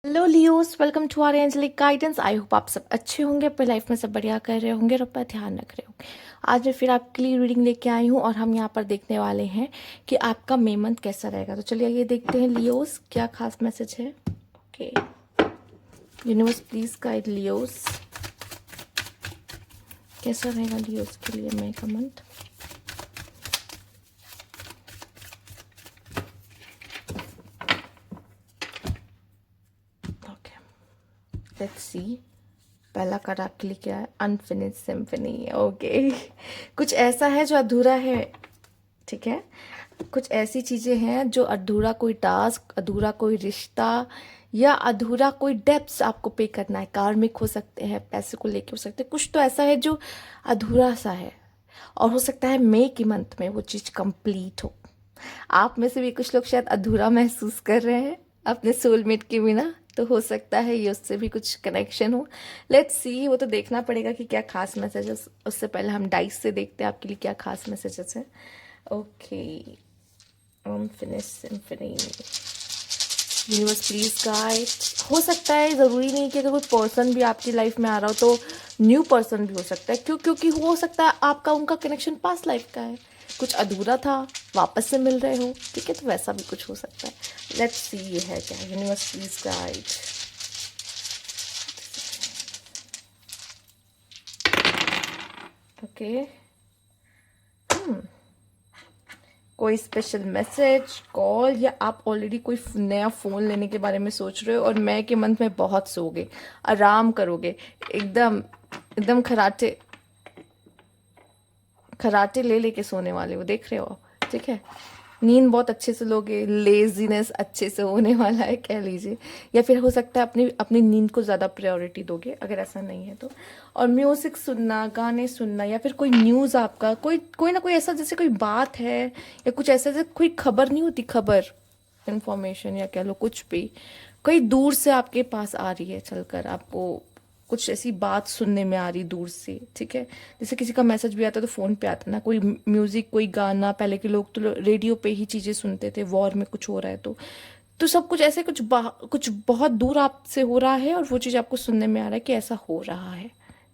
Hello Leos, welcome to our angelic guidance. I hope आप सब अच्छे होंगे, अपने लाइफ में सब बढ़िया कर रहे होंगे और अपना ध्यान रख रहे होंगे। आज मैं फिर आपके लिए रीडिंग लेके आई हूँ और हम यहाँ पर देखने वाले हैं कि आपका मे मंथ कैसा रहेगा। तो चलिए ये देखते हैं लियोस क्या खास मैसेज है। Okay, universe please guide Leos, कैसा रहेगा लियोस के लिए मे का मंथ। Okay, let's see. पहला कार्ड आपके लिए क्या है? Unfinished symphony. ओके, कुछ ऐसा है जो अधूरा है, ठीक है। कुछ ऐसी चीजें हैं जो अधूरा कोई टास्क, अधूरा कोई रिश्ता या अधूरा कोई डेब्ट्स आपको पे करना है। कार्मिक हो सकते हैं, पैसे को लेके हो सकते हैं। कुछ तो ऐसा है जो अधूरा सा है और हो सकता है मई के मंथ में वो चीज कंप्लीट हो। आप में से भी कुछ लोग शायद अधूरा महसूस कर रहे हैं अपने सोलमेट के बिना, तो हो सकता है ये उससे भी कुछ कनेक्शन हो। लेट्स सी, वो तो देखना पड़ेगा कि क्या खास मैसेजेस। उससे पहले हम डाइस से देखते हैं आपके लिए क्या खास मैसेजेस हैं। Okay, finish symphony. Universe please guide. हो सकता है, ज़रूरी नहीं कि अगर कोई पर्सन भी आपकी लाइफ में आ रहा हो तो न्यू पर्सन भी हो सकता है। क्योंकि हो सकता है आपका उनका कनेक्शन पास्ट लाइफ का है, कुछ अधूरा था, वापस से मिल रहे हो, ठीक है। तो वैसा भी कुछ हो सकता है। लेट्स सी ये है क्या। Universe please guide. ओके, कोई स्पेशल मैसेज, कॉल, या आप ऑलरेडी कोई नया फ़ोन लेने के बारे में सोच रहे हो और मई के मंथ में बहुत सोओगे, आराम करोगे, एकदम एकदम खराटे खराटे ले लेके सोने वाले हो, देख रहे हो आप, ठीक है। नींद बहुत अच्छे से लोगे, लेजीनेस अच्छे से होने वाला है कह लीजिए। या फिर हो सकता है अपनी अपनी नींद को ज़्यादा प्रायोरिटी दोगे, अगर ऐसा नहीं है तो। और म्यूज़िक सुनना, गाने सुनना, या फिर कोई न्यूज़ आपका, कोई कोई ना कोई ऐसा, जैसे कोई बात है या कुछ ऐसा, जैसे कोई खबर नहीं होती, खबर, इंफॉर्मेशन या कह लो कुछ भी, कोई दूर से आपके पास आ रही है चलकर, आपको कुछ ऐसी बात सुनने में आ रही दूर से, ठीक है। जैसे किसी का मैसेज भी आता है तो फ़ोन पे आता ना, कोई म्यूज़िक, कोई गाना। पहले के लोग तो रेडियो पे ही चीज़ें सुनते थे, वॉर में कुछ हो रहा है तो सब कुछ ऐसे, कुछ बहुत दूर आपसे हो रहा है और वो चीज़ आपको सुनने में आ रहा है कि ऐसा हो रहा है,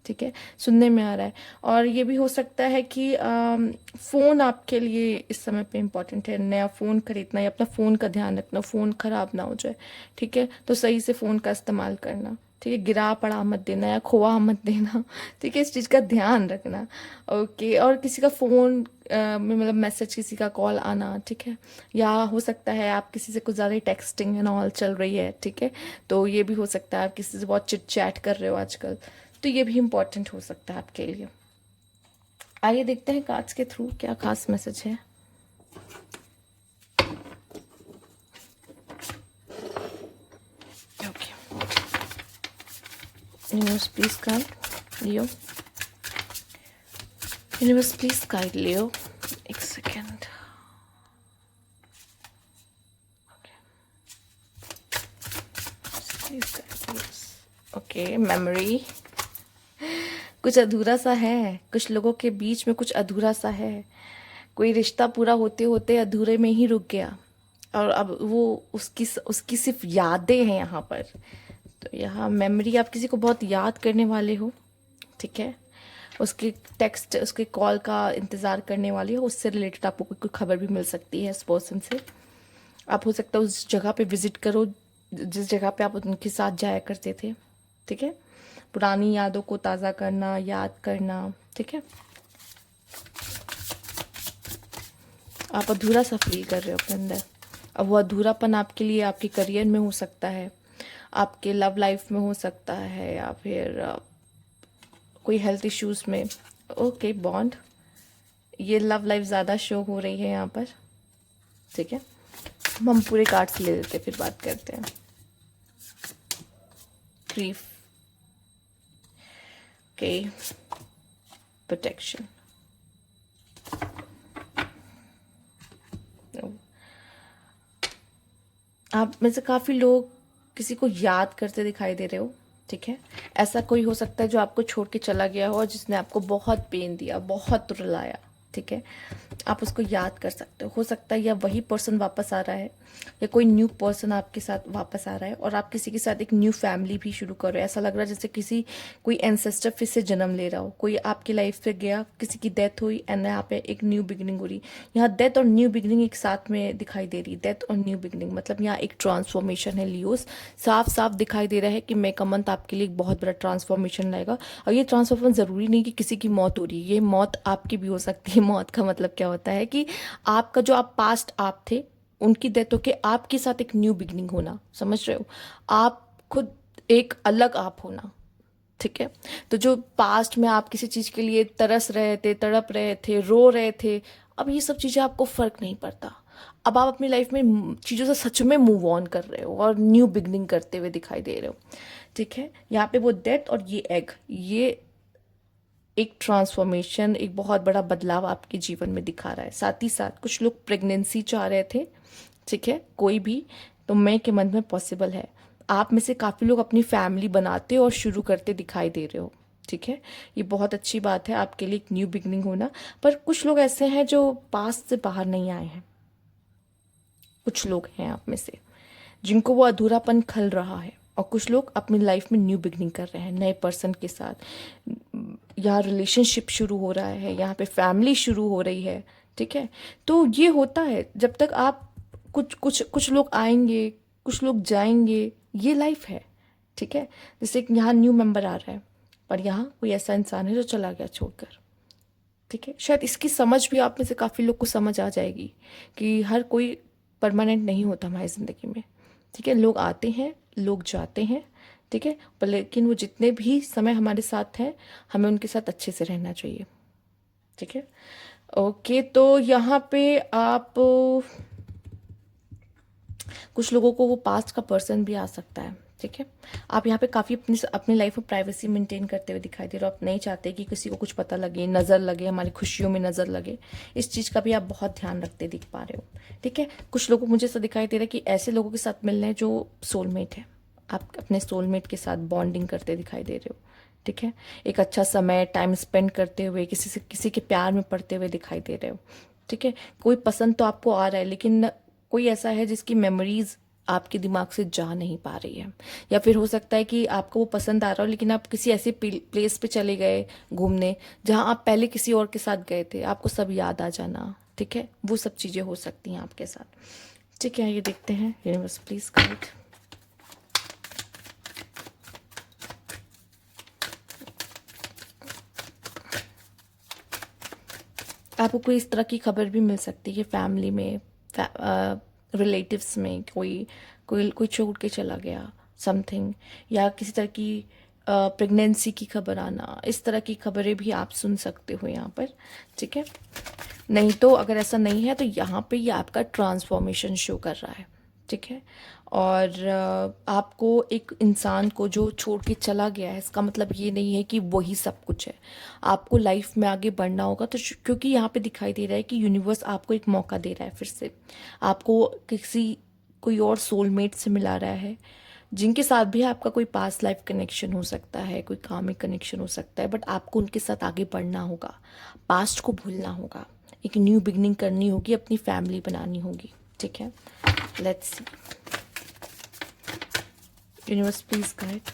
ठीक है, सुनने में आ रहा है। और ये भी हो सकता है कि फ़ोन आपके लिए इस समय पे इम्पॉर्टेंट है। नया फ़ोन खरीदना या अपना फ़ोन का ध्यान रखना, फ़ोन ख़राब ना हो जाए, ठीक है। तो सही से फ़ोन का इस्तेमाल करना, ठीक है। गिरा पड़ा मत देना या खोआ मत देना, ठीक है। इस चीज़ का ध्यान रखना। ओके, और किसी का फ़ोन में मतलब मैसेज, किसी का कॉल आना, ठीक है। या हो सकता है आप किसी से कुछ ज़्यादा टेक्सटिंग एंड ऑल चल रही है, ठीक है। तो ये भी हो सकता है आप किसी से बहुत चिट चैट कर रहे हो आजकल, तो ये भी इम्पोर्टेंट हो सकता है आपके लिए। आइए देखते हैं कार्ड्स के थ्रू क्या खास मैसेज है। Okay, universe please guide Leo. Universe please guide Leo. एक सेकेंड। Okay, memory. कुछ अधूरा सा है, कुछ लोगों के बीच में कुछ अधूरा सा है। कोई रिश्ता पूरा होते होते अधूरे में ही रुक गया और अब वो उसकी सिर्फ यादें हैं यहाँ पर। तो यहाँ मेमोरी, आप किसी को बहुत याद करने वाले हो, ठीक है। उसके टेक्स्ट, उसके कॉल का इंतज़ार करने वाली हो, उससे रिलेटेड आपको कोई खबर भी मिल सकती है इस पर्सन से। आप हो सकता है उस जगह पे विजिट करो जिस जगह पे आप उनके साथ जाया करते थे, ठीक है। पुरानी यादों को ताज़ा करना, याद करना, ठीक है। आप अधूरा सा फील कर रहे हो अपने अंदर। अब वो अधूरापन आपके लिए आपके करियर में हो सकता है, आपके लव लाइफ में हो सकता है, या फिर कोई हेल्थ इश्यूज में। ओके, बॉन्ड, ये लव लाइफ ज़्यादा शो हो रही है यहाँ पर, ठीक है। हम पूरे कार्ड्स ले लेते हैं, फिर बात करते हैं। Grief, okay, protection. आप में से काफ़ी लोग किसी को याद करते दिखाई दे रहे हो, ठीक है। ऐसा कोई हो सकता है जो आपको छोड़ के चला गया हो और जिसने आपको बहुत पेन दिया, बहुत रुलाया, ठीक है, आप उसको याद कर सकते हो सकता है या वही पर्सन वापस आ रहा है या कोई न्यू पर्सन आपके साथ वापस आ रहा है और आप किसी के साथ एक न्यू फैमिली भी शुरू कर रहे हो। ऐसा लग रहा है जैसे किसी कोई एंसेस्टर फिर से जन्म ले रहा हो, कोई आपकी लाइफ से गया, किसी की डेथ हुई एंड यहाँ पे एक न्यू बिगिनिंग हो रही। यहाँ डेथ और न्यू बिगिनिंग एक साथ में दिखाई दे रही, डेथ और न्यू बिगिनिंग मतलब यहाँ एक ट्रांसफॉर्मेशन है लियोस। साफ साफ दिखाई दे रहा है कि मे का मंथ आपके लिए एक बहुत बड़ा ट्रांसफॉर्मेशन लाएगा। और ये ट्रांसफॉर्मेशन ज़रूरी नहीं कि किसी की मौत हो रही है, ये मौत आपकी भी हो सकती है। मौत का मतलब क्या होता है कि आपका जो आप पास्ट आप थे उनकी डेथ होके आपके साथ एक न्यू बिगनिंग होना, समझ रहे हो, आप खुद एक अलग आप होना। ठीक है, तो जो पास्ट में आप किसी चीज़ के लिए तरस रहे थे, तड़प रहे थे, रो रहे थे, अब ये सब चीज़ें आपको फर्क नहीं पड़ता। अब आप अपनी लाइफ में चीज़ों से सच में मूव ऑन कर रहे हो और न्यू बिगनिंग करते हुए दिखाई दे रहे हो। ठीक है, यहाँ पे वो डेथ और ये एग, ये एक ट्रांसफॉर्मेशन, एक बहुत बड़ा बदलाव आपके जीवन में दिखा रहा है। साथ ही साथ कुछ लोग प्रेगनेंसी चाह रहे थे, ठीक है, कोई भी, तो मैं के मन में पॉसिबल है। आप में से काफ़ी लोग अपनी फैमिली बनाते और शुरू करते दिखाई दे रहे हो। ठीक है, ये बहुत अच्छी बात है आपके लिए एक न्यू बिगनिंग होना। पर कुछ लोग ऐसे हैं जो पास्ट से बाहर नहीं आए हैं। कुछ लोग हैं आप में से जिनको वो अधूरापन खल रहा है और कुछ लोग अपनी लाइफ में न्यू बिगनिंग कर रहे हैं नए पर्सन के साथ। यहाँ रिलेशनशिप शुरू हो रहा है, यहाँ पे फैमिली शुरू हो रही है। ठीक है, तो ये होता है जब तक आप कुछ कुछ कुछ लोग आएंगे, कुछ लोग जाएंगे, ये लाइफ है। ठीक है, जैसे कि यहाँ न्यू मेंबर आ रहा है पर यहाँ कोई ऐसा इंसान है जो चला गया छोड़कर। ठीक है, शायद इसकी समझ भी आप में से काफ़ी लोग को समझ आ जाएगी कि हर कोई परमानेंट नहीं होता हमारी ज़िंदगी में। ठीक है, लोग आते हैं, लोग जाते हैं। ठीक है, पर लेकिन वो जितने भी समय हमारे साथ हैं हमें उनके साथ अच्छे से रहना चाहिए। ठीक है, ओके, तो यहाँ पे आप कुछ लोगों को वो पास्ट का पर्सन भी आ सकता है। ठीक है, आप यहाँ पे काफ़ी अपनी लाइफ में प्राइवेसी मेंटेन करते हुए दिखाई दे रहे हो। आप नहीं चाहते कि किसी को कुछ पता लगे, नज़र लगे, हमारी खुशियों में नज़र लगे। इस चीज़ का भी आप बहुत ध्यान रखते दिख पा रहे हो। ठीक है, कुछ लोगों को मुझे ऐसा दिखाई दे रहा है कि ऐसे लोगों के साथ मिलने हैं जो सोलमेट है। आप अपने सोलमेट के साथ बॉन्डिंग करते दिखाई दे रहे हो। ठीक है, एक अच्छा समय टाइम स्पेंड करते हुए किसी के प्यार में पड़ते हुए दिखाई दे रहे हो। ठीक है, कोई पसंद तो आपको आ रहा है लेकिन कोई ऐसा है जिसकी मेमोरीज आपके दिमाग से जा नहीं पा रही है। या फिर हो सकता है कि आपको वो पसंद आ रहा हो लेकिन आप किसी ऐसी प्लेस पे चले गए घूमने जहाँ आप पहले किसी और के साथ गए थे, आपको सब याद आ जाना। ठीक है, वो सब चीज़ें हो सकती हैं आपके साथ। ठीक है, ये देखते हैं यूनिवर्स प्लीज गाइड। आपको कोई इस तरह की खबर भी मिल सकती है फैमिली में, रिलेटिव्स में कोई कोई कोई छोड़ के चला गया समथिंग, या किसी तरह की प्रेगनेंसी की खबर आना, इस तरह की खबरें भी आप सुन सकते हो यहाँ पर। ठीक है, नहीं तो अगर ऐसा नहीं है तो यहाँ पे ये आपका ट्रांसफॉर्मेशन शो कर रहा है। ठीक है, और आपको एक इंसान को जो छोड़ के चला गया है इसका मतलब ये नहीं है कि वही सब कुछ है। आपको लाइफ में आगे बढ़ना होगा तो क्योंकि यहाँ पे दिखाई दे रहा है कि यूनिवर्स आपको एक मौका दे रहा है फिर से, आपको कोई और सोलमेट से मिला रहा है जिनके साथ भी आपका कोई पास्ट लाइफ कनेक्शन हो सकता है, कोई कामिक कनेक्शन हो सकता है, बट आपको उनके साथ आगे बढ़ना होगा, पास्ट को भूलना होगा, एक न्यू बिगनिंग करनी होगी, अपनी फैमिली बनानी होगी। ठीक है, let's see universe please guide.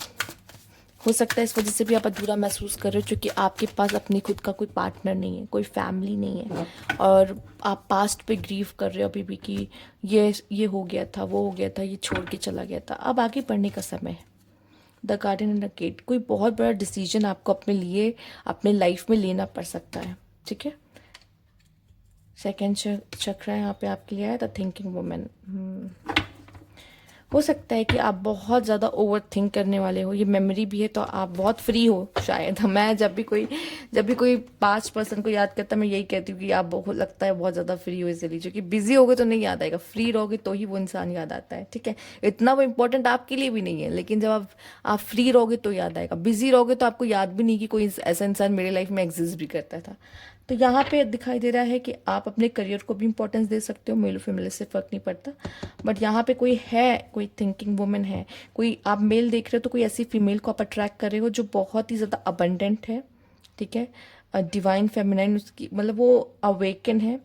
हो सकता है इस वजह से भी आप अधूरा महसूस कर रहे हो क्योंकि आपके पास अपनी खुद का कोई पार्टनर नहीं है, कोई फैमिली नहीं है, और आप पास्ट पे ग्रीव कर रहे हो अभी भी कि ये हो गया था, वो हो गया था, ये छोड़ के चला गया था। अब आगे बढ़ने का समय है। The garden and the gate, कोई बहुत बड़ा डिसीजन आपको अपने लिए अपने लाइफ में लेना पड़ सकता है। ठीक है, सेकेंड चक्र यहाँ पे आपके लिए आया द थिंकिंग वुमेन। हो सकता है कि आप बहुत ज़्यादा ओवर थिंक करने वाले हो, ये मेमोरी भी है तो आप बहुत फ्री हो शायद। मैं जब भी कोई 5% को याद करता मैं यही कहती हूँ कि आप बहुत लगता है बहुत ज़्यादा फ्री हो इसलिए, क्योंकि बिजी होगे तो नहीं याद आएगा, फ्री रहोगे तो ही वो इंसान याद आता है। ठीक है, इतना वो इम्पोर्टेंट आपके लिए भी नहीं है, लेकिन जब आप फ्री रहोगे तो याद आएगा। बिजी रहोगे तो आपको याद भी नहीं कि कोई ऐसा इंसान मेरे लाइफ में एग्जिस्ट भी करता था। तो यहाँ पे दिखाई दे रहा है कि आप अपने करियर को भी इंपॉर्टेंस दे सकते हो, मेल फीमेल से फ़र्क नहीं पड़ता। बट यहाँ पे कोई है, कोई थिंकिंग वुमेन है, कोई आप मेल देख रहे हो तो कोई ऐसी फीमेल को आप अट्रैक्ट कर रहे हो जो बहुत ही ज़्यादा अबंडेंट है। ठीक है, डिवाइन फेमिनाइन उसकी मतलब वो अवेकन है।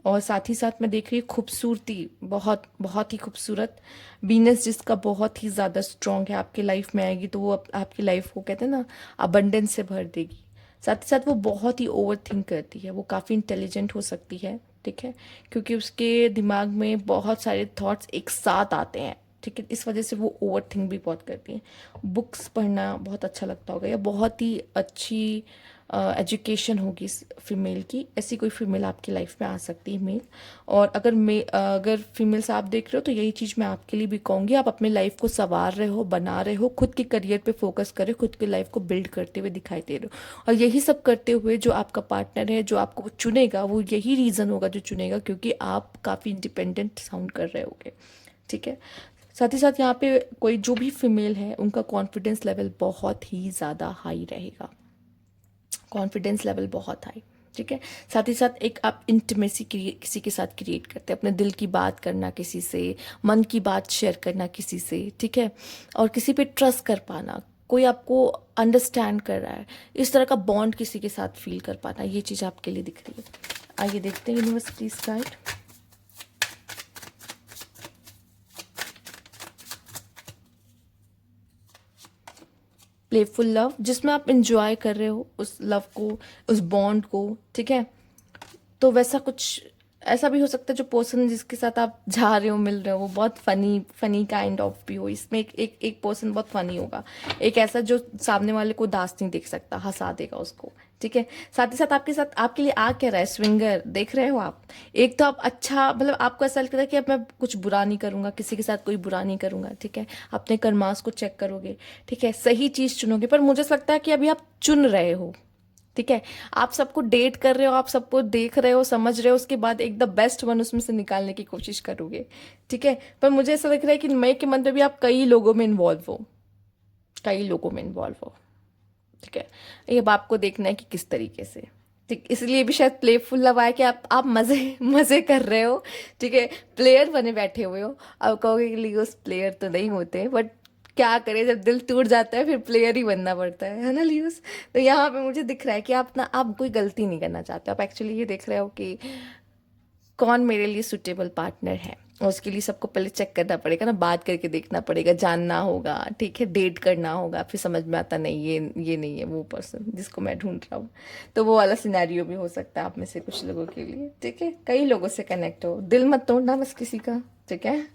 और साथ ही साथ मैं देख रही हूँ खूबसूरती, बहुत बहुत ही खूबसूरत। वीनस जिसका बहुत ही ज़्यादा स्ट्रांग है, आपकी लाइफ में आएगी तो वो आपकी लाइफ को कहते हैं ना अबंडेंस से भर देगी। साथ ही साथ वो बहुत ही ओवर थिंक करती है, वो काफ़ी इंटेलिजेंट हो सकती है, ठीक है, क्योंकि उसके दिमाग में बहुत सारे थॉट्स एक साथ आते हैं, ठीक है, इस वजह से वो ओवर थिंक भी बहुत करती है। बुक्स पढ़ना बहुत अच्छा लगता होगा, या बहुत ही अच्छी एजुकेशन होगी इस फीमेल की। ऐसी कोई फीमेल आपकी लाइफ में आ सकती है, मेल। और अगर फीमेल्स आप देख रहे हो तो यही चीज़ मैं आपके लिए भी कहूँगी, आप अपने लाइफ को संवार रहे हो, बना रहे हो, खुद के करियर पे फोकस कर रहे हो, खुद की लाइफ को बिल्ड करते हुए दिखाई दे रहे हो। और यही सब करते हुए जो आपका पार्टनर है, जो आपको चुनेगा, वो यही रीज़न होगा जो चुनेगा, क्योंकि आप काफ़ी इंडिपेंडेंट साउंड कर रहे होगे, ठीक है। साथ ही साथ यहाँ पे कोई जो भी फीमेल है उनका कॉन्फिडेंस लेवल बहुत ही ज़्यादा हाई रहेगा, कॉन्फिडेंस लेवल बहुत हाई, ठीक है। साथ ही साथ एक आप इंटीमेसी किसी के साथ क्रिएट करते हैं, अपने दिल की बात करना किसी से, मन की बात शेयर करना किसी से, ठीक है, और किसी पे ट्रस्ट कर पाना, कोई आपको अंडरस्टैंड कर रहा है, इस तरह का बॉन्ड किसी के साथ फील कर पाना, ये चीज़ आपके लिए दिख रही है। आइए देखते हैं यूनिवर्सिटीज गाइड। प्लेफुल लव, जिसमें आप इंजॉय कर रहे हो उस लव को, उस बॉन्ड को, ठीक है। तो वैसा कुछ ऐसा भी हो सकता है जो पर्सन जिसके साथ आप जा रहे हो, मिल रहे हो, वो बहुत फनी फनी काइंड ऑफ भी हो। इसमें एक पर्सन बहुत फनी होगा, एक ऐसा जो सामने वाले को उदास नहीं देख सकता, हंसा देगा उसको, ठीक है। साथ ही साथ आपके लिए आ क्या रहा है, स्विंगर देख रहे हो आप। एक तो आप अच्छा मतलब आपको ऐसा लगता है कि अब मैं कुछ बुरा नहीं करूंगा, किसी के साथ कोई बुरा नहीं करूंगा, ठीक है, अपने कर्मास को चेक करोगे, ठीक है, सही चीज चुनोगे। पर मुझे ऐसा लगता है कि अभी आप चुन रहे हो, ठीक है, आप सबको डेट कर रहे हो, आप सबको देख रहे हो, समझ रहे हो, उसके बाद एक द बेस्ट वन उसमें से निकालने की कोशिश करोगे, ठीक है। पर मुझे ऐसा लग रहा है कि मई के मंथ में भी आप कई लोगों में इन्वॉल्व हो, कई लोगों में इन्वॉल्व हो, ठीक है। ये अब आपको देखना है कि किस तरीके से, ठीक, इसलिए भी शायद प्लेफुल लव आया कि आप मजे मजे कर रहे हो, ठीक है, प्लेयर बने बैठे हुए हो। अब कहोगे कि लियोस प्लेयर तो नहीं होते, बट क्या करें, जब दिल टूट जाता है फिर प्लेयर ही बनना पड़ता है ना लियोस। तो यहाँ पे मुझे दिख रहा है कि आप कोई गलती नहीं करना चाहते, आप एक्चुअली ये देख रहे हो कि कौन मेरे लिए सुटेबल पार्टनर है। और उसके लिए सबको पहले चेक करना पड़ेगा ना, बात करके देखना पड़ेगा, जानना होगा, ठीक है, डेट करना होगा, फिर समझ में आता नहीं ये नहीं है वो पर्सन जिसको मैं ढूंढ रहा हूँ। तो वो वाला सिनेरियो भी हो सकता है आप में से कुछ लोगों के लिए, ठीक है। कई लोगों से कनेक्ट हो, दिल मत तोड़ना बस किसी का, ठीक है।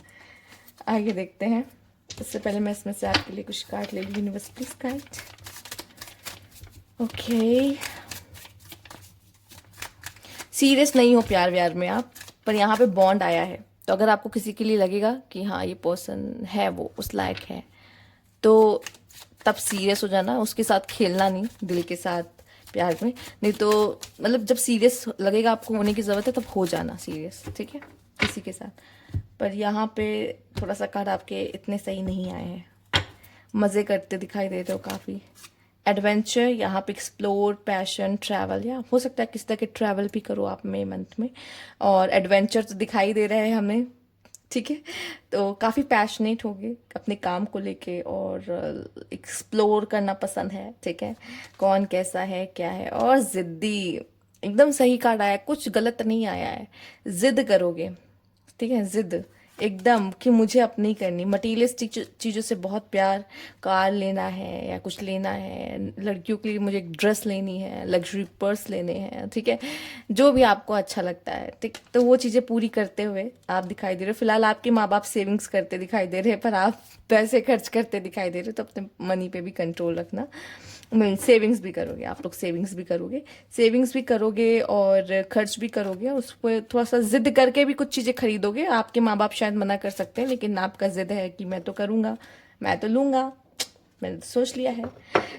आगे देखते हैं। इससे पहले मैं इसमें से आपके लिए कुछ कार्ड ले लूँ, यूनिवर्सिटीज कार्ड। ओके, सीरियस नहीं हो प्यार व्यार में आप, पर यहाँ पे बॉन्ड आया है। तो अगर आपको किसी के लिए लगेगा कि हाँ ये पर्सन है, वो उस लायक है, तो तब सीरियस हो जाना, उसके साथ खेलना नहीं दिल के साथ प्यार में। नहीं तो मतलब जब सीरियस लगेगा आपको होने की ज़रूरत है तब हो जाना सीरियस, ठीक है, किसी के साथ। पर यहाँ पे थोड़ा सा कार्ड आपके इतने सही नहीं आए हैं, मज़े करते दिखाई दे रहे हो काफ़ी। एडवेंचर यहाँ पे, एक्सप्लोर, पैशन, ट्रैवल, या हो सकता है किस तरह के ट्रैवल भी करो आप मई मंथ में। और एडवेंचर तो दिखाई दे रहे हैं हमें, ठीक है। तो काफ़ी पैशनेट होगे अपने काम को लेके, और एक्सप्लोर करना पसंद है, ठीक है, कौन कैसा है क्या है। और ज़िद्दी, एकदम सही कार्ड आया है, कुछ गलत नहीं आया है, ज़िद करोगे, ठीक है, जिद एकदम कि मुझे अपनी करनी। मटीरियलिस्टिक चीज़ों से बहुत प्यार, कार लेना है या कुछ लेना है, लड़कियों के लिए मुझे एक ड्रेस लेनी है, लग्जरी पर्स लेने हैं, ठीक है, जो भी आपको अच्छा लगता है, ठीक। तो वो चीज़ें पूरी करते हुए आप दिखाई दे रहे हो। फिलहाल आपके माँ बाप सेविंग्स करते दिखाई दे रहे हैं, पर आप पैसे खर्च करते दिखाई दे रहे हो, तो अपने मनी पे भी कंट्रोल रखना। नहीं, सेविंग्स भी करोगे आप लोग, सेविंग्स भी करोगे और खर्च भी करोगे, उस पर थोड़ा सा जिद करके भी कुछ चीज़ें खरीदोगे। आपके माँ बाप शायद मना कर सकते हैं, लेकिन आपका जिद है कि मैं तो करूँगा, मैं तो लूँगा, मैंने तो सोच लिया है।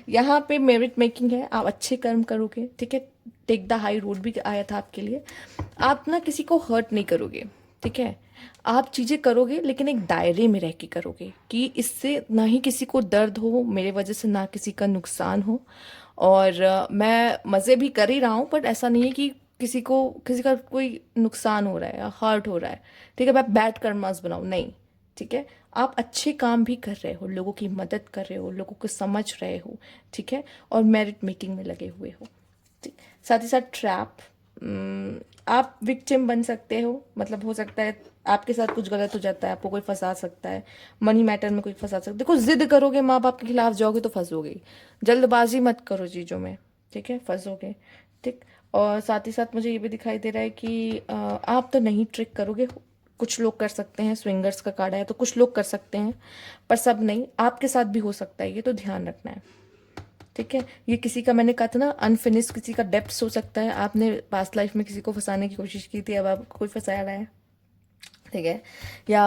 यहाँ पे मेरिट मेकिंग है, आप अच्छे कर्म करोगे, ठीक है। टेक द हाई रोड भी आया था आपके लिए। आप ना किसी को हर्ट नहीं करोगे, ठीक है, आप चीज़ें करोगे लेकिन एक दायरे में रह के करोगे, कि इससे ना ही किसी को दर्द हो मेरे वजह से, ना किसी का नुकसान हो। और मैं मज़े भी कर ही रहा हूँ, बट ऐसा नहीं है कि किसी का कोई नुकसान हो रहा है या हर्ट हो रहा है, ठीक है, मैं बैड कर्मास बनाऊँ, नहीं, ठीक है। आप अच्छे काम भी कर रहे हो, लोगों की मदद कर रहे हो, लोगों को समझ रहे हो, ठीक है, और मेरिट मेकिंग में लगे हुए हो। ठीक। साथ ही साथ ट्रैप, आप विक्टिम बन सकते हो, मतलब हो सकता है आपके साथ कुछ गलत हो जाता है, आपको कोई फंसा सकता है, मनी मैटर में कोई फंसा सकता है। देखो, जिद करोगे, माँ बाप के खिलाफ जाओगे तो फंसोगे ही। जल्दबाजी मत करो चीज़ों में, ठीक है, फंसोगे। ठीक। और साथ ही साथ मुझे ये भी दिखाई दे रहा है कि आप तो नहीं ट्रिक करोगे, कुछ लोग कर सकते हैं, स्विंगर्स का कार्ड है तो कुछ लोग कर सकते हैं, पर सब नहीं। आपके साथ भी हो सकता है, ये तो ध्यान रखना है। ठीक है, ये किसी का, मैंने कहा था ना, अनफिनिश किसी का डेप्थ हो सकता है। आपने पास्ट लाइफ में किसी को फंसाने की कोशिश की थी, अब आपको कोई फंसा रहा है। ठीक है, या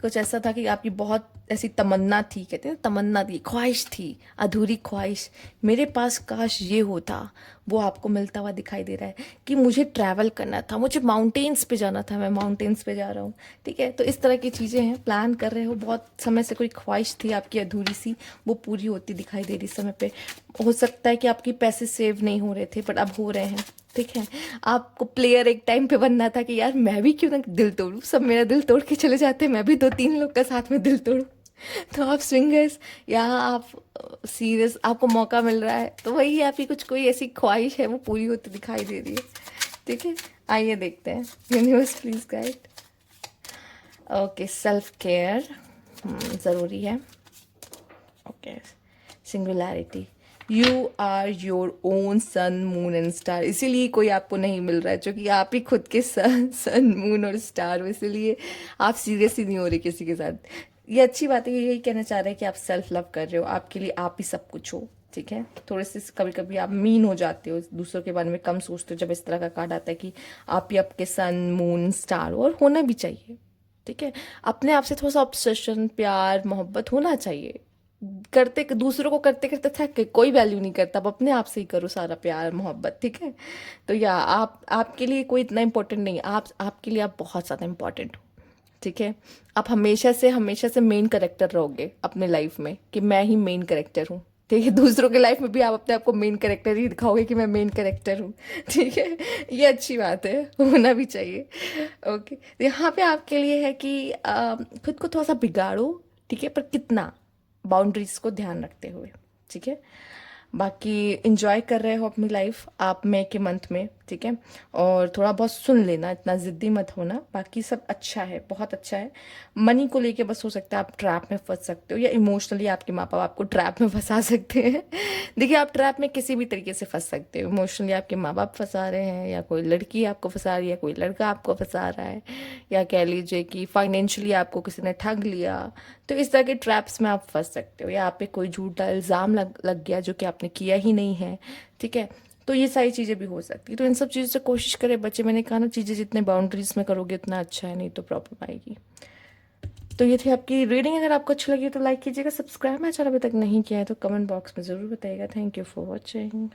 कुछ ऐसा था कि आपकी बहुत ऐसी तमन्ना थी, कहते हैं तमन्ना थी, ख्वाहिश थी, अधूरी ख्वाहिश, मेरे पास काश ये होता, वो आपको मिलता हुआ दिखाई दे रहा है कि मुझे ट्रैवल करना था, मुझे माउंटेन्स पे जाना था, मैं माउंटेन्स पे जा रहा हूँ। ठीक है, तो इस तरह की चीज़ें हैं, प्लान कर रहे हो, बहुत समय से कोई ख्वाहिश थी आपकी अधूरी सी, वो पूरी होती दिखाई दे रही समय पे। हो सकता है कि आपकी पैसे सेव नहीं हो रहे थे, पर अब हो रहे हैं। ठीक है, आपको प्लेयर एक टाइम पे बनना था कि यार मैं भी क्यों ना दिल तोड़ूं, सब मेरा दिल तोड़ के चले जाते हैं, मैं भी 2-3 लोग का साथ में दिल तोड़ूं। तो आप स्विंगर्स, या आप सीरियस, आपको मौका मिल रहा है, तो वही आपकी कुछ कोई ऐसी ख्वाहिश है वो पूरी होती दिखाई दे रही है। ठीक है, आइए देखते हैं, universe please guide. Okay, self care ज़रूरी है। Okay, singularity, you are your own sun moon and star, इसीलिए कोई आपको नहीं मिल रहा है, क्योंकि आप ही खुद के सन मून और स्टार हो, इसीलिए आप सीरियस ही नहीं हो रहे किसी के साथ। ये अच्छी बात है, ये यही कहना चाह रहे हैं कि आप सेल्फ लव कर रहे हो, आपके लिए आप ही सब कुछ हो। ठीक है, थोड़े से कभी कभी आप मीन हो जाते हो, दूसरों के बारे में कम सोचते हो, जब इस तरह का कार्ड आता है कि आप ही आपके सन मून स्टार हो, और होना भी चाहिए। ठीक है, अपने आप से थोड़ा सा ऑब्सेशन, प्यार मोहब्बत होना चाहिए। करते दूसरों को करते करते थक के कोई वैल्यू नहीं करता, अब अपने आप से ही करो सारा प्यार मोहब्बत। ठीक है, तो या आप, आपके लिए कोई इतना इम्पोर्टेंट नहीं, आप आपके लिए आप बहुत ज़्यादा इम्पोर्टेंट हो। ठीक है, आप हमेशा से मेन कैरेक्टर रहोगे अपने लाइफ में, कि मैं ही मेन कैरेक्टर हूँ। ठीक है, दूसरों के लाइफ में भी आप अपने आप को मेन कैरेक्टर ही दिखाओगे कि मैं मेन कैरेक्टर हूँ। ठीक है, ये अच्छी बात है, होना भी चाहिए। ओके, यहाँ पे आपके लिए है कि खुद को थोड़ा सा बिगाड़ो, ठीक है, पर कितना, बाउंड्रीज को ध्यान रखते हुए। ठीक है, बाकी इंजॉय कर रहे हो अपनी लाइफ आप मई के मंथ में। ठीक है, और थोड़ा बहुत सुन लेना, इतना ज़िद्दी मत होना, बाकी सब अच्छा है, बहुत अच्छा है। मनी को लेके बस हो सकता है आप ट्रैप में फंस सकते हो, या इमोशनली आपके माँ बाप आपको ट्रैप में फंसा सकते हैं। देखिए, आप ट्रैप में किसी भी तरीके से फंस सकते हो, इमोशनली आपके माँ बाप फंसा रहे हैं, या कोई लड़की आपको फंसा रही है, कोई लड़का आपको फंसा रहा है, या कह लीजिए कि फाइनेंशियली आपको किसी ने ठग लिया। तो इस तरह के ट्रैप्स में आप फंस सकते हो, या आप पे कोई झूठा इल्ज़ाम लग गया जो कि आपने किया ही नहीं है। ठीक है, तो ये सारी चीज़ें भी हो सकती है, तो इन सब चीज़ों से कोशिश करें बच्चे। मैंने कहा ना, चीज़ें जितने बाउंड्रीज में करोगे उतना अच्छा है, नहीं तो प्रॉब्लम आएगी। तो ये थी आपकी रीडिंग, अगर आपको अच्छी लगी तो लाइक कीजिएगा, सब्सक्राइब मेरा चैनल अभी तक नहीं किया है तो कमेंट बॉक्स में ज़रूर बताइएगा। Thank you for watching.